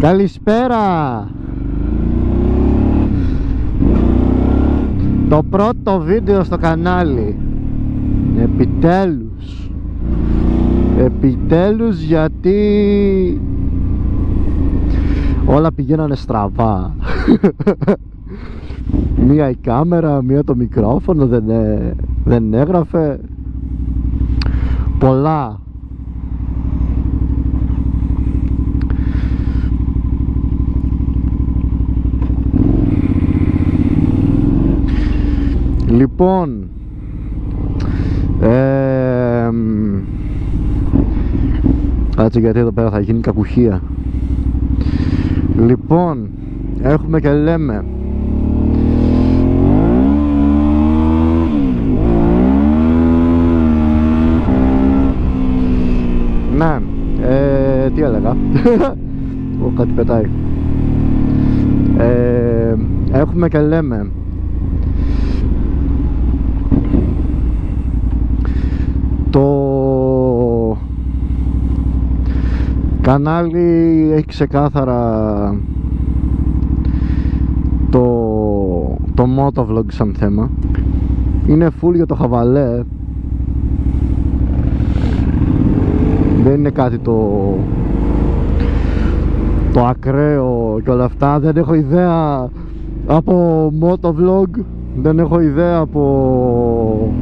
Καλησπέρα. Το πρώτο βίντεο στο κανάλι. Επιτέλους, γιατί όλα πηγαίνανε στραβά. Μία η κάμερα, μία το μικρόφωνο δεν έγραφε. Πολλά. Λοιπόν, κάτσε γιατί εδώ πέρα θα γίνει κακουχία. Λοιπόν, έχουμε και λέμε. Ναι, τι έλεγα. Κάτι πετάει. Έχουμε και λέμε. Το κανάλι έχει ξεκάθαρα το motovlog σαν θέμα. Είναι full για το χαβαλέ. Δεν είναι κάτι το ακραίο και όλα αυτά. Δεν έχω ιδέα από motovlog. Δεν έχω ιδέα από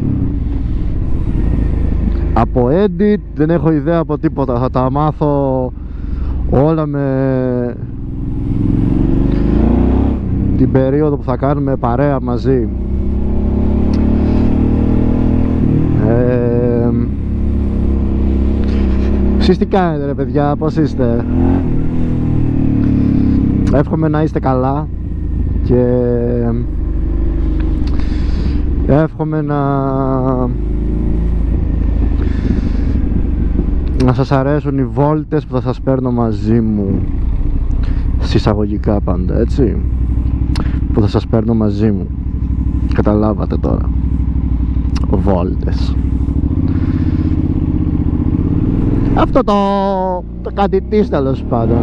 edit, δεν έχω ιδέα από τίποτα. Θα τα μάθω όλα με την περίοδο που θα κάνουμε παρέα μαζί. Εσείς τι κάνετε ρε παιδιά, πώς είστε? Εύχομαι να είστε καλά και εύχομαι να σας αρέσουν οι βόλτες που θα σας παίρνω μαζί μου, συσσαγωγικά πάντα, έτσι, που θα σας παίρνω μαζί μου. Καταλάβατε τώρα, βόλτες. Αυτό το κατητής τέλος πάντων.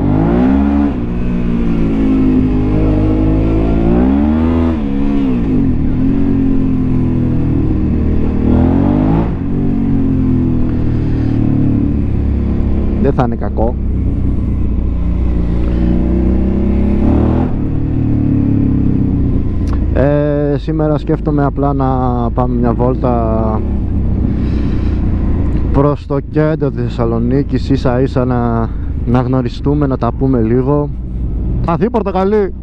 Δεν θα είναι κακό. Σήμερα σκέφτομαι απλά να πάμε μια βόλτα προς το κέντρο της Θεσσαλονίκης, ίσα ίσα να γνωριστούμε, να τα πούμε λίγο. Αθή πορτοκαλί.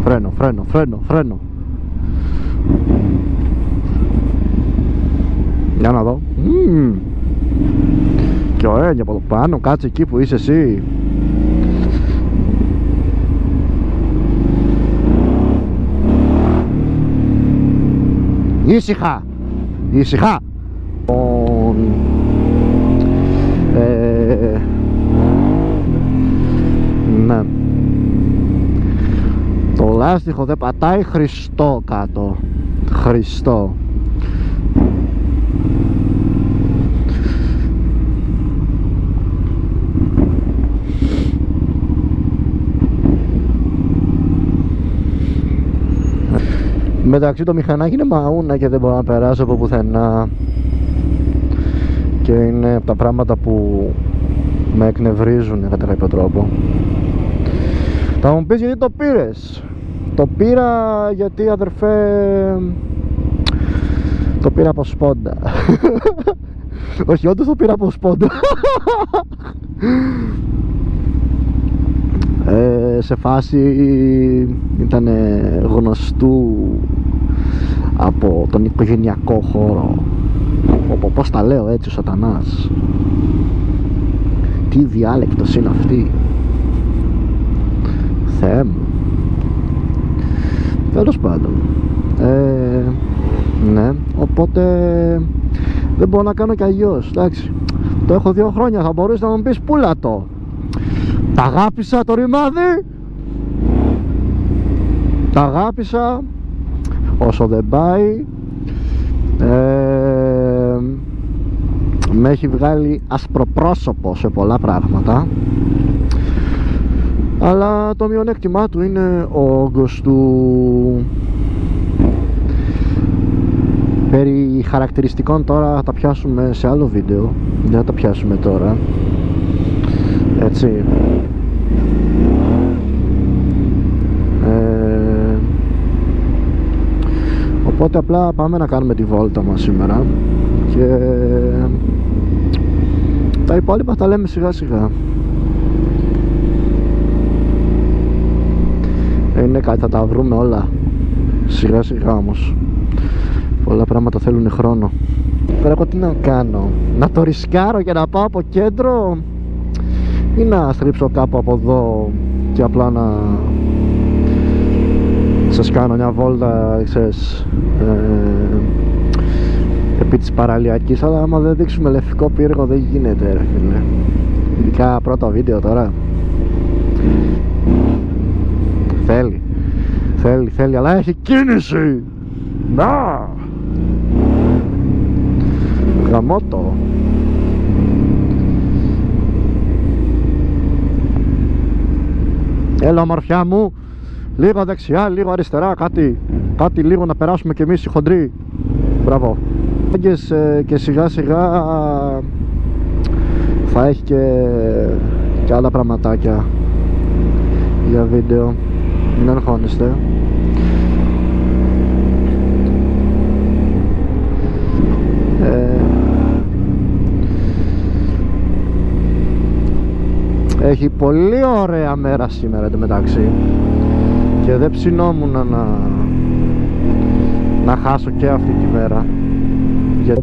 Φρένο. Για να δω. Και ωραία από το πάνω, κάτσε εκεί που είσαι εσύ. Ήσυχα. Ναι. Το λάστιχο δεν πατάει, Χριστό κάτω. Χριστό. Μεταξύ το μηχανάκι είναι μαούνα και δεν μπορώ να περάσω από πουθενά. Και είναι από τα πράγματα που με εκνευρίζουν κατά κάποιο τρόπο. Θα μου πεις γιατί το πήρες? Το πήρα γιατί, αδερφέ, το πήρα από σπόντα. Όχι, όντως το πήρα από σπόντα. Σε φάση ήταν γνωστού από τον οικογενειακό χώρο. Πώς τα λέω έτσι ο σατανάς? Τι διάλεκτος είναι αυτή? Θεέ μου. Τέλος πάντων, ναι, οπότε δεν μπορώ να κάνω κι αλλιώς. Εντάξει, το έχω 2 χρόνια, θα μπορείς να μου πεις πούλα το. Τα αγάπησα το ρημάδι. Τα αγάπησα όσο δεν πάει. με έχει βγάλει ασπροπρόσωπο σε πολλά πράγματα, αλλά το μειονέκτημά του είναι ο όγκος του. Περί χαρακτηριστικών τώρα θα τα πιάσουμε σε άλλο βίντεο, δεν θα τα πιάσουμε τώρα, έτσι. Οπότε απλά πάμε να κάνουμε τη βόλτα μας σήμερα και τα υπόλοιπα τα λέμε σιγά σιγά. Είναι κάτι, θα τα βρούμε όλα σιγά σιγά όμως. Πολλά πράγματα θέλουν χρόνο. Τώρα εγώ τι να κάνω, να το ρισκάρω και να πάω από κέντρο ή να στρίψω κάπου από εδώ και απλά να σας κάνω μια βόλτα, ξέρεις, επί της παραλιακής, αλλά άμα δεν δείξουμε Λευκό Πύργο δεν γίνεται ρε φίλε. Ειδικά πρώτο βίντεο τώρα. Θέλει, αλλά έχει κίνηση. Να! Γαμώτο. Έλα ομορφιά μου, λίγο δεξιά, λίγο αριστερά, κάτι λίγο να περάσουμε κι εμείς οι χοντροί. Μπράβο. Και σιγά σιγά θα έχει και άλλα πραγματάκια για βίντεο, μην αγχώνεστε. Έχει πολύ ωραία μέρα σήμερα εντωμεταξύ και δεν ψινόμουν να χάσω και αυτή τη μέρα, γιατί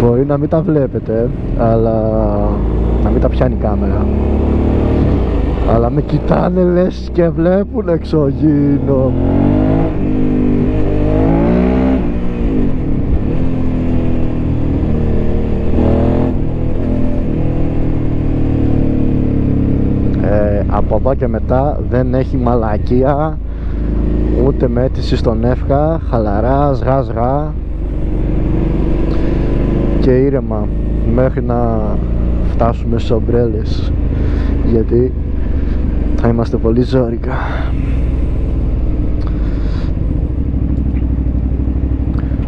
μπορεί να μην τα βλέπετε, αλλά να μην τα πιάνει η κάμερα, αλλά με κοιτάνε λες και βλέπουν εξωγήινο. Από εδώ και μετά δεν έχει μαλακία, ούτε μέτρηση στον εύκα, χαλαρά, σγά και ήρεμα μέχρι να φτάσουμε στις ομπρέλες, γιατί θα είμαστε πολύ ζόρικα.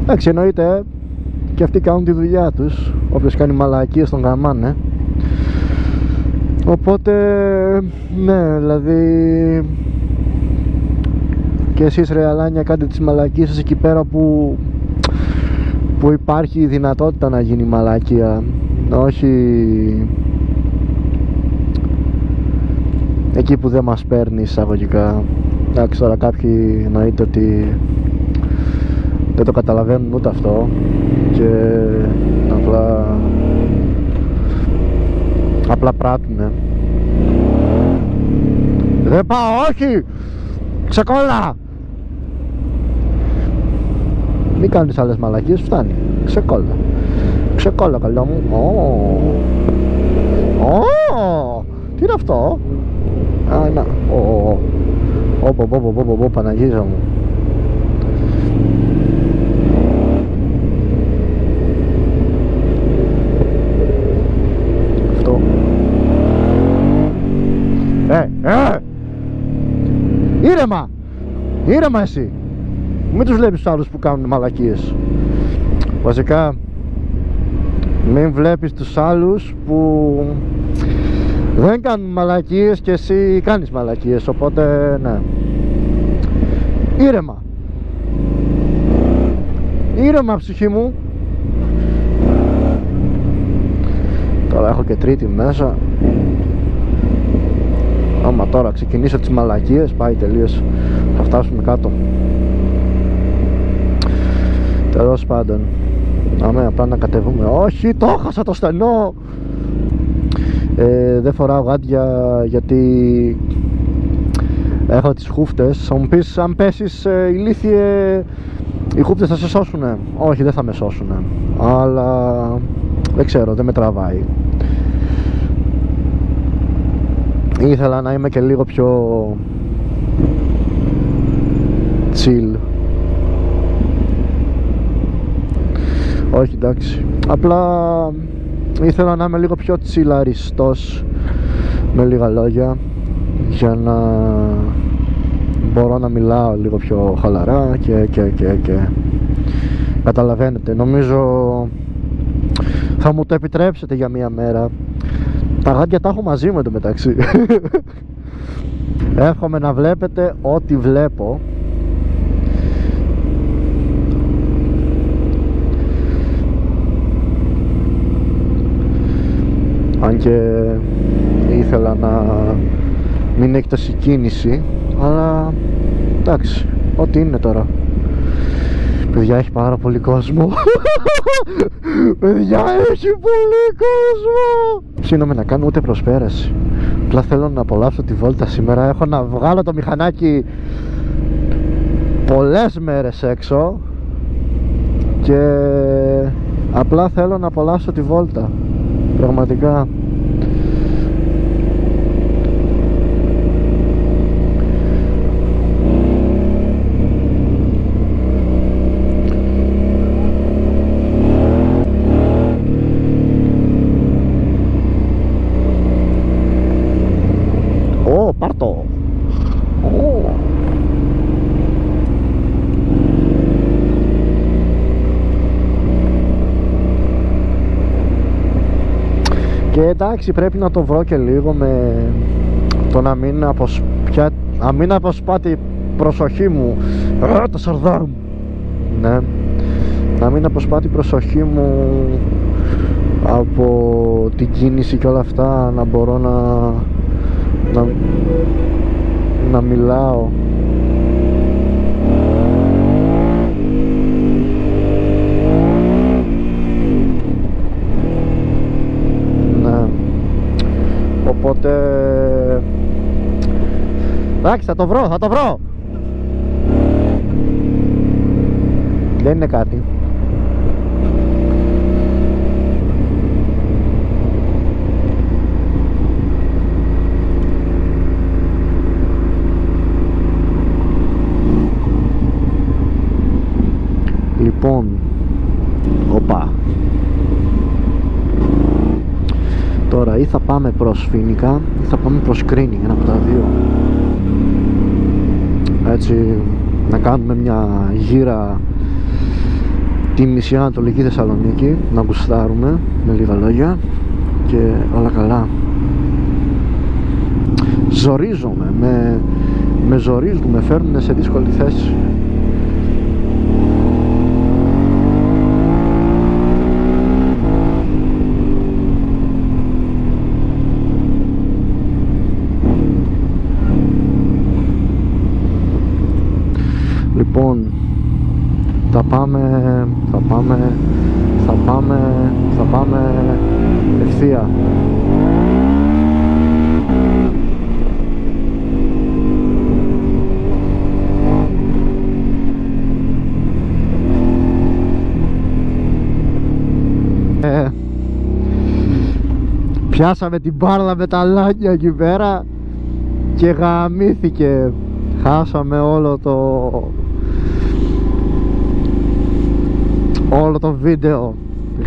Εντάξει, εννοείται και αυτοί κάνουν τη δουλειά τους, όποιος κάνει μαλακίες τον γαμάνε. Οπότε, ναι, δηλαδή και εσείς ρε αλάνια κάντε τις μαλακίες σας εκεί πέρα που υπάρχει η δυνατότητα να γίνει μαλακία, όχι εκεί που δεν μας παίρνει εισαγωγικά. Εντάξει, τώρα κάποιοι εννοείται ότι δεν το καταλαβαίνουν ούτε αυτό και απλά πράττουνε. Δεν πάω, όχι! Ξεκόλλα! Μην κάνεις άλλες μαλακίες, φτάνει. Ξεκόλλα καλό μου. Τι είναι αυτό? Α, να. Παναγίζα μου. Αυτό. Ήρεμα εσύ. Μην τους βλέπεις τους άλλους που κάνουν μαλακίες. Βασικά μην βλέπεις τους άλλους που δεν κάνουν μαλακίες και εσύ κάνεις μαλακίες. Οπότε ναι, ήρεμα ψυχή μου. Τώρα έχω και τρίτη μέσα. Άμα τώρα ξεκινήσω τις μαλακίες πάει τελείως, θα φτάσουμε κάτω. Τέλος πάντων, αμέ απλά να κατεβούμε. Όχι, το έχασα το στενό. Δεν φοράω γάντια γιατί έχω τις χούφτες. Θα μου πεις, αν πέσεις ηλίθιε, οι χούφτες θα σε σώσουνε? Όχι, δεν θα με σώσουνε, αλλά δεν ξέρω, δεν με τραβάει. Ήθελα να είμαι και λίγο πιο chill. Όχι, εντάξει. Απλά ήθελα να είμαι λίγο πιο τσιλαριστός, με λίγα λόγια, για να μπορώ να μιλάω λίγο πιο χαλαρά και καταλαβαίνετε. Νομίζω θα μου το επιτρέψετε για μία μέρα. Τα γάντια τα έχω μαζί μου εντωμεταξύ. Εύχομαι να βλέπετε ό,τι βλέπω. Αν και ήθελα να μην έχει τόση κίνηση, αλλά εντάξει, ό,τι είναι τώρα. Παιδιά, έχει πάρα πολύ κόσμο. Παιδιά, έχει πολύ κόσμο. Συγγνώμη, να κάνω ούτε προσπέραση. Απλά θέλω να απολαύσω τη βόλτα σήμερα. Έχω να βγάλω το μηχανάκι πολλές μέρες έξω και απλά θέλω να απολαύσω τη βόλτα. Πραγματικά. Πάρτο. Και εντάξει, πρέπει να το βρω και λίγο με το να μην αποσπάται η προσοχή μου. Το σαρδάμ. Ναι. Να μην αποσπάται η προσοχή μου από την κίνηση και όλα αυτά, να μπορώ να μιλάω. Ναι. Οπότε εντάξει, θα το βρω. Δεν είναι κάτι. Λοιπόν, οπα. Τώρα ή θα πάμε προς Φοίνικα ή θα πάμε προς Κρίνη, ένα από τα δύο. Έτσι, να κάνουμε μια γύρα τη μισή Ανατολική Θεσσαλονίκη, να γουστάρουμε με λίγα λόγια και όλα καλά. Ζορίζομαι, με ζορίζουν, με φέρνουν σε δύσκολη θέση. Λοιπόν, θα πάμε ευθεία. Πιάσαμε την μπάρδα με τα λάνια εκεί πέρα και γαμήθηκε. Χάσαμε όλο το βίντεο.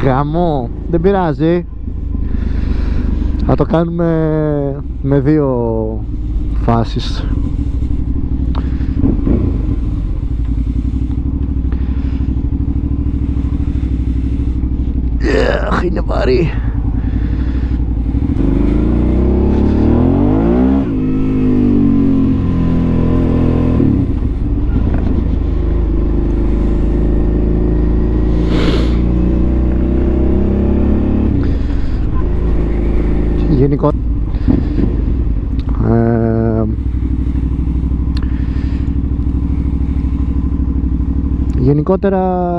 Γαμό. Δεν πειράζει. Θα το κάνουμε με δύο φάσεις. Είναι βαρύ. Γενικότερα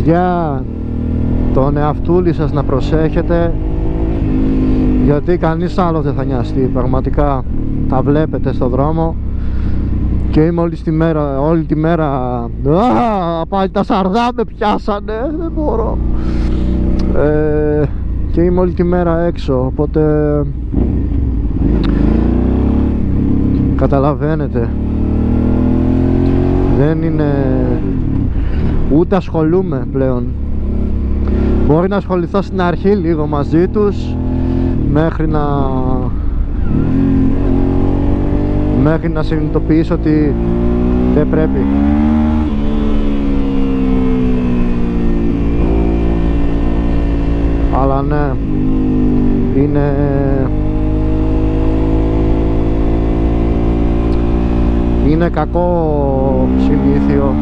Παιδιά, τον εαυτούλη σας να προσέχετε, γιατί κανείς άλλος δεν θα νοιαστεί. Πραγματικά τα βλέπετε στο δρόμο και είμαι όλη τη μέρα πάλι τα σαρδά με πιάσανε, δεν μπορώ. Και είμαι όλη τη μέρα έξω, οπότε καταλαβαίνετε, δεν είναι, ούτε ασχολούμαι πλέον. Μπορεί να ασχοληθώ στην αρχή λίγο μαζί τους μέχρι να συνειδητοποιήσω ότι δεν πρέπει. Αλλά ναι, είναι κακό συνήθειο.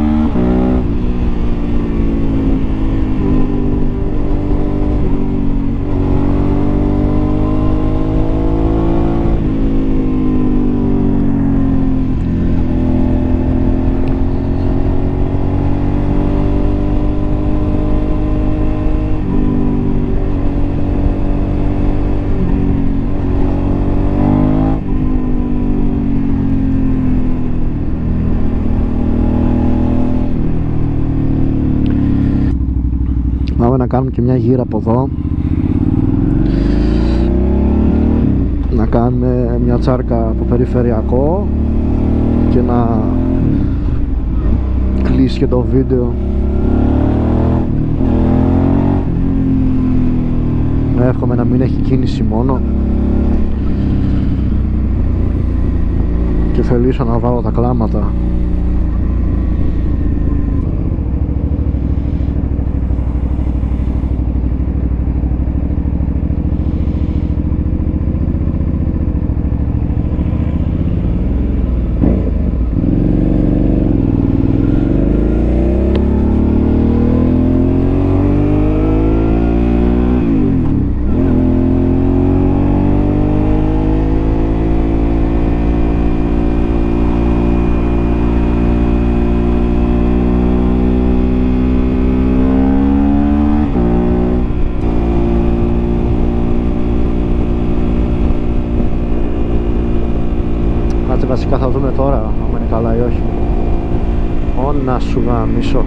Πάμε να κάνουμε και μια γύρα από εδώ, να κάνουμε μια τσάρκα από περιφερειακό και να κλείσει και το βίντεο. Εύχομαι να μην έχει κίνηση μόνο και θελήσω να βάλω τα κλάματα. Βασικά θα δούμε τώρα αν είναι καλά ή όχι. Να σου γαμίσω.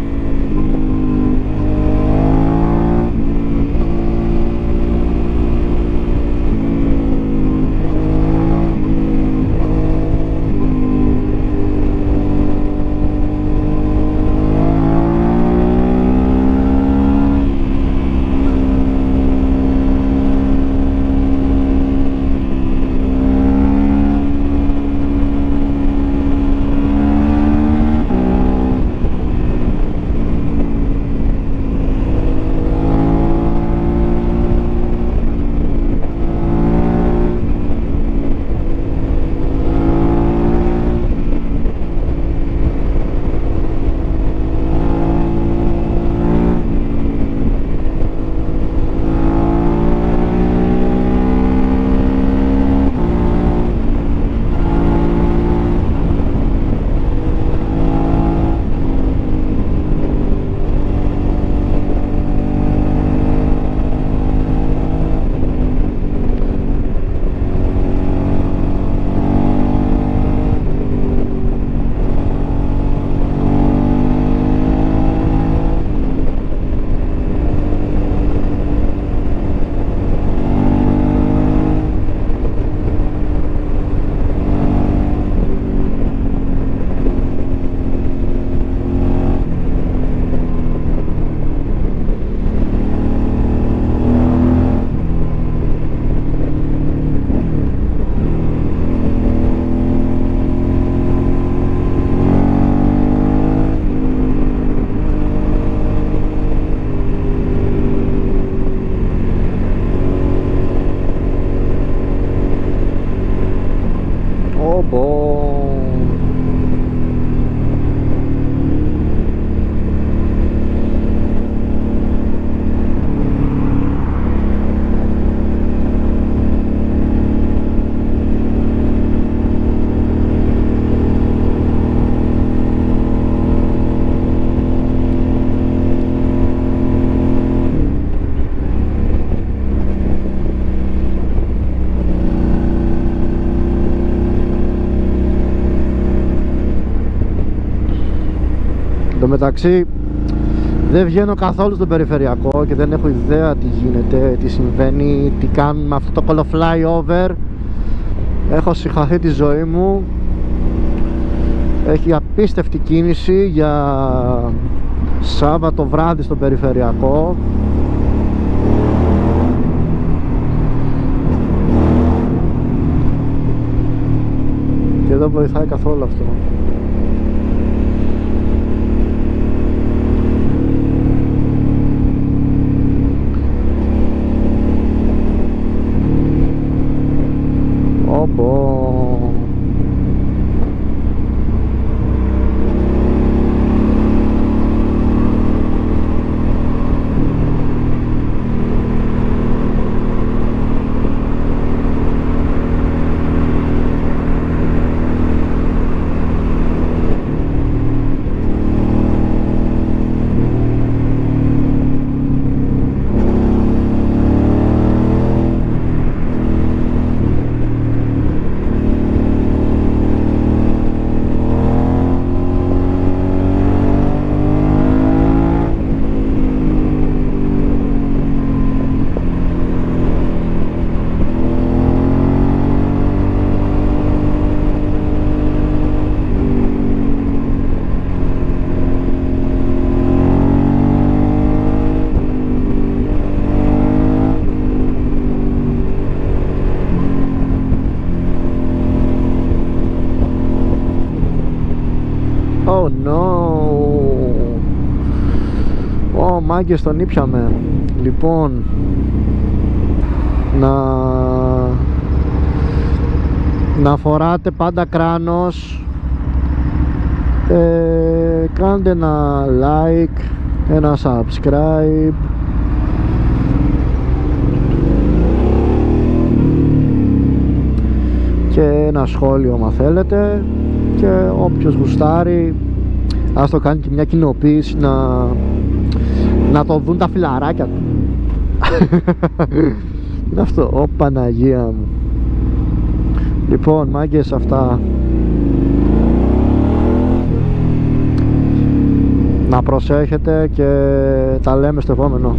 μεταξύ δεν βγαίνω καθόλου στον περιφερειακό και δεν έχω ιδέα τι γίνεται, τι συμβαίνει, τι κάνουν με αυτό το κολοφlyover. Έχω συγχαθεί τη ζωή μου. Έχει απίστευτη κίνηση για Σάββατο βράδυ στον περιφερειακό. Και δεν βοηθάει καθόλου αυτό. Oh no. Μάγκες, τον ήπιαμε. Λοιπόν, να φοράτε πάντα κράνος. Κάντε ένα like, ένα subscribe. Και ένα σχόλιο άμα θέλετε. Και όποιος γουστάρει ας το κάνει και μια κοινοποίηση να το δουν τα φιλαράκια του. Είναι αυτό, ω Παναγία μου. Λοιπόν, μάγκες, αυτά. Να προσέχετε και τα λέμε στο επόμενο.